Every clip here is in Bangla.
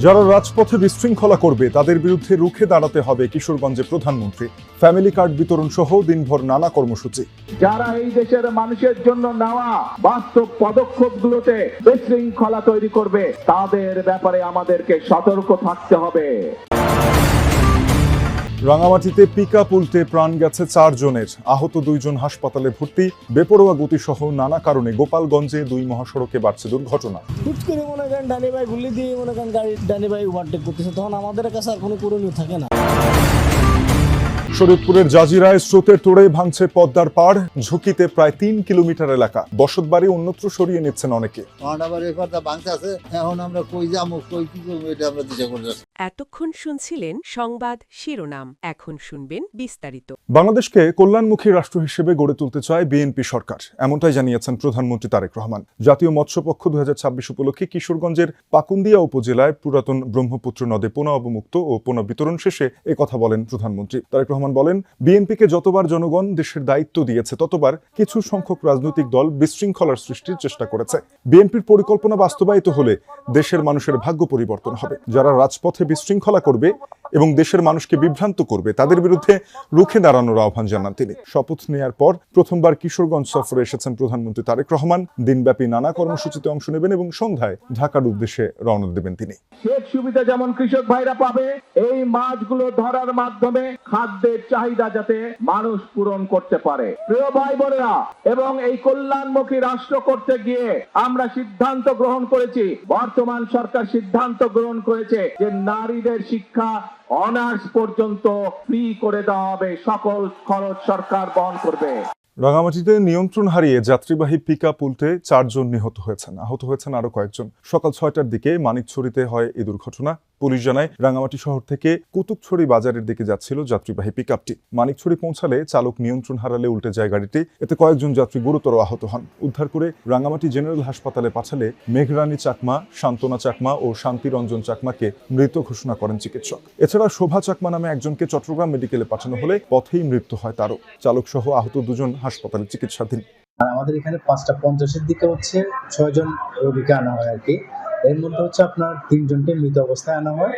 যারা রাজপথে বিশৃঙ্খলা করবে তাদের বিরুদ্ধে রুখে দাঁড়াতে হবে কিশোরগঞ্জে প্রধানমন্ত্রী। ফ্যামিলি কার্ড বিতরণ সহ দিনভর নানা কর্মসূচি। যারা এই দেশের মানুষের জন্য নেওয়া বাস্তব পদক্ষেপগুলোতে বিশৃঙ্খলা তৈরি করবে তাদের ব্যাপারে আমাদেরকে সতর্ক থাকতে হবে। রাঙামাটিতে পিকআপ উল্টে প্রাণ গেছে 4 জনের, আহত 2 জন হাসপাতালে ভর্তি। বেপরোয়া গতি সহ নানা কারণে গোপালগঞ্জে 2 মহাসড়কে বাড়ছে দুর্ঘটনা। হুট করে মনে করেন ডানি ভাই গুলি দিয়ে মনে করেন গাড়ি ডানি ভাই ওভারটেক করতেছে, তখন আমাদের কাছে আর কোনো করণীয় থাকে না। শরীয়তপুরের জাজিরায় স্রোতের তোড়ে ভাঙছে পদ্মার পাড়, ঝুঁকিতে প্রায় 3 কিলোমিটার এলাকা। বসতবাড়ি অন্যত্র সরিয়ে নিচ্ছেন অনেকে। এতক্ষণ শুনছিলেন সংবাদ শিরোনাম, এখন শুনবেন বিস্তারিত। বাংলাদেশকে কল্যাণমুখী রাষ্ট্র হিসেবে গড়ে তুলতে চায় বিএনপি সরকার, এমনটাই জানিয়েছেন প্রধানমন্ত্রী তারেক রহমান। জাতীয় মৎস্যপক্ষ 2026 উপলক্ষে কিশোরগঞ্জের পাকুন্দিয়া উপজেলায় পুরাতন ব্রহ্মপুত্র নদে পোনা অবমুক্ত ও পোনা বিতরণ শেষে একথা বলেন প্রধানমন্ত্রী। তারেক রহমান বলেন, বিএনপিকে যতবার জনগণ দেশের দায়িত্ব দিয়েছে ততবার কিছু সংখ্যক রাজনৈতিক দল বিশৃঙ্খলার সৃষ্টির চেষ্টা করেছে। বিএনপির পরিকল্পনা বাস্তবায়িত হলে দেশের মানুষের ভাগ্য পরিবর্তন হবে। যারা রাজপথে বিশৃঙ্খলা করবে এবং দেশের মানুষকে বিভ্রান্ত করবে তাদের বিরুদ্ধে রুখে দাঁড়ানোর আহ্বান জানান তিনি। শপথ নেয়ার পর প্রথমবার কিশোরগঞ্জ সফরে এসেছেন প্রধানমন্ত্রী তারেক রহমান। দিনব্যাপী নানা কর্মসূচিতে অংশ নেবেন এবং সন্ধ্যায় ঢাকার উদ্দেশ্যে রওনা দেবেন তিনি। সেচ সুবিধা যেমন কৃষক ভাইরা পাবে, এই মাছগুলো ধরার মাধ্যমে খাদ্যের চাহিদা যাতে মানুষ পূরণ করতে পারে। প্রিয় ভাই বোনেরা, এবং এই কল্যাণমুখী রাষ্ট্র করতে গিয়ে আমরা সিদ্ধান্ত গ্রহণ করেছি, বর্তমান সরকার সিদ্ধান্ত গ্রহণ করেছে যে নারীদের শিক্ষা অনার্স পর্যন্ত ফ্রি করে দেওয়া হবে, সকল খরচ সরকার বহন করবে। রাঙামাটিতে নিয়ন্ত্রণ হারিয়ে যাত্রীবাহী পিকআপ উল্টে 4 জন নিহত হয়েছেন, আহত হয়েছেন আরো কয়েকজন। সকাল 6টার দিকে মানিকছড়িতে হয় এই দুর্ঘটনা। পুলিশ জানায়, রাঙামাটি শহর থেকে কুতুবছড়ি বাজারের দিকে যাচ্ছিল যাত্রীবাহী পিকআপটি। মানিকছড়ি পৌঁছালে চালক নিয়ন্ত্রণ হারালে উল্টে যায় গাড়িটি। এতে কয়েকজন যাত্রী গুরুতর আহত হন। উদ্ধার করে রাঙামাটি জেনারেল হাসপাতালে পাঠালে মেঘরানী চাকমা, শান্তনা চাকমা ও শান্তিরঞ্জন চাকমাকে মৃত ঘোষণা করেন চিকিৎসক। এছাড়া শোভা চাকমা নামে একজনকে চট্টগ্রাম মেডিকেলে পাঠানো হলে পথেই মৃত্যু হয় তারও। চালক সহ আহত 2 জন হাসপাতালে চিকিৎসাধীন। আমাদের এখানে 5:50-এর দিকে 6 জন রোগীকে আনা হয় আর কি। এর মধ্যে আপনার 3 জনকে মৃত অবস্থায় আনা হয়,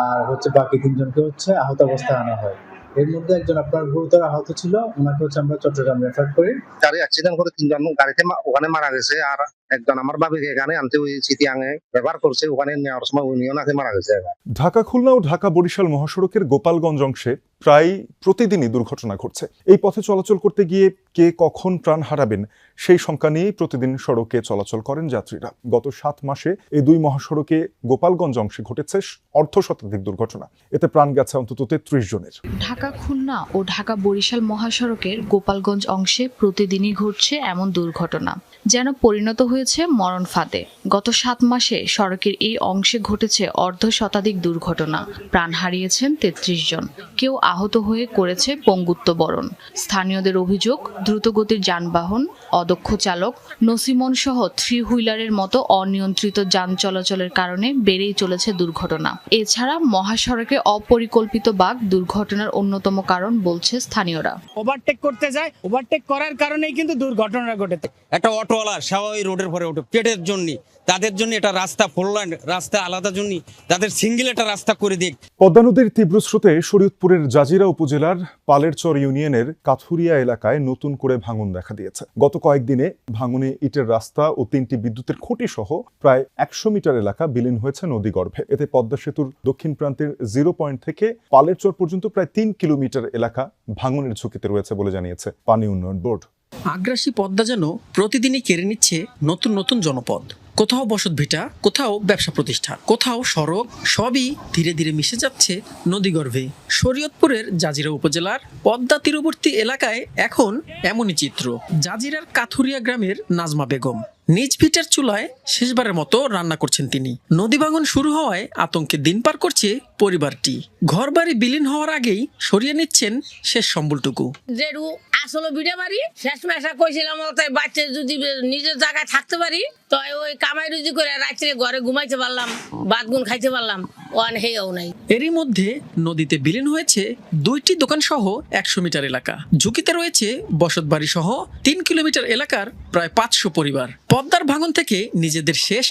আর বাকি 3 জনকে আহত অবস্থায় আনা হয়। এর মধ্যে একজন আপনার গুরুতর আহত ছিল, ওনাকে আমরা চট্টগ্রাম রেফার করি। গাড়ি অ্যাক্সিডেন্ট করে 3 জন গাড়িতে ওখানে মারা গেছে, আর একজন আমার ভাবিকে এখানে আনতে ওই চিটিয়াঙে ব্যবহার করছে, ওখানে নেওয়ার সময় উনিও নাকি মারা গেছে। ঢাকা খুলনা ও ঢাকা বরিশাল মহাসড়কের গোপালগঞ্জ অংশে প্রায় প্রতিদিনই দুর্ঘটনা ঘটছে। এই পথে চলাচল করতে গিয়ে কে কখন প্রাণ হারাবেন সেই শঙ্কা নিয়েই প্রতিদিন সড়কে চলাচল করেন যাত্রীরা। গত 7 মাসে এই 2 মহাসড়কে গোপালগঞ্জ অংশে ঘটেছে অর্ধশতাধিক দুর্ঘটনা। এতে প্রাণ গেছে অন্তত 33 জনের। ঢাকা খুলনা ও ঢাকা বরিশাল মহাসড়কের গোপালগঞ্জ অংশে প্রতিদিনই ঘটছে এমন দুর্ঘটনা, যেন পরিণত হয়েছে মরণ ফাঁদে। গত 7 মাসে সড়কের এই অংশে ঘটেছে অর্ধশতাধিক দুর্ঘটনা। প্রাণ হারিয়েছেন 33 জন, কেউ আহত হয়ে করেছে পঙ্গুত্ব বরণ। স্থানীয়দের অভিযোগ, দ্রুতগতির যানবাহন, অদক্ষ চালক, নসিমন সহ 3 হুইলারের মতো অনিয়ন্ত্রিত যান চলাচলের কারণে বেড়েই চলেছে দুর্ঘটনা। এছাড়া মহাসড়কে অপরিকল্পিত বাঁক দুর্ঘটনার অন্যতম কারণ বলছে স্থানীয়রা। ওভারটেক করতে যায়, ওভারটেক করার কারণেই কিন্তু দুর্ঘটনা ঘটেছে। একটা অটোওয়ালা স্বাভাবিক রোডের পরে ওঠে পেটের জন্য, তাদের জন্য এটা রাস্তা 4 লাইন রাস্তা আলাদা জন্য তাদের সিঙ্গেল একটা রাস্তা করে দিক। পদ্মা নদীর তীব্র স্রোতে শরীয়তপুরের জাজিরা উপজেলার পালেরচর ইউনিয়নের কাথুরিয়া এলাকায় নতুন করে ভাঙন দেখা দিয়েছে। গত কয়েকদিনে ভাঙনে ইটের রাস্তা ও 3টি বিদ্যুতের খুঁটি সহ প্রায় 100 মিটার এলাকা বিলীন হয়েছে নদীগর্ভে। এতে পদ্মা সেতুর দক্ষিণ প্রান্তের 0 পয়েন্ট থেকে পালেরচর পর্যন্ত প্রায় 3 কিলোমিটার এলাকা ভাঙনের ঝুঁকিতে রয়েছে বলে জানিয়েছে পানি উন্নয়ন বোর্ড। আগ্রাসী পদ্মা যেন প্রতিদিনই কেড়ে নিচ্ছে নতুন নতুন জনপদ। কোথাও বসতভিটা, কোথাও ব্যবসা প্রতিষ্ঠান, কোথাও সড়ক, সবই ধীরে ধীরে মিশে যাচ্ছে নদীগর্ভে। শরীয়তপুরের জাজিরা উপজেলার পদ্মা তীরবর্তী এলাকায় এখন এমনই চিত্র। জাজিরার কাথুরিয়া গ্রামের নাজমা বেগম নিজ ভিটার চুলায় শেষবারের মতো রান্না করছেন তিনি। নদী ভাঙন শুরু হওয়ায় আতঙ্কে দিন পার করছে পরিবারটি। ঘরবাড়ি বিলীন হওয়ার আগেই সরিয়ে নিচ্ছেন শেষ সম্বলটুকু। আসলে ভিডিও মারি শেষ মাসে কইছিলাম তাই বাচ্চা যদি নিজের জায়গায় থাকতে পারি তো ওই কামাই রুজি করে রাত্রে ঘরে ঘুমাইতে পারলাম, ভাত গুন খাইতে পারলাম, ওয়ান হেও নাই। এরই মধ্যে নদীতে বিলীন হয়েছে 2টি দোকান সহ 100 মিটার এলাকা। ঝুঁকিতে রয়েছে বসতবাড়ি সহ 3 কিলোমিটার এলাকার প্রায় 500 পরিবার। পদ্মার ভাঙন থেকে নিজেদের শেষ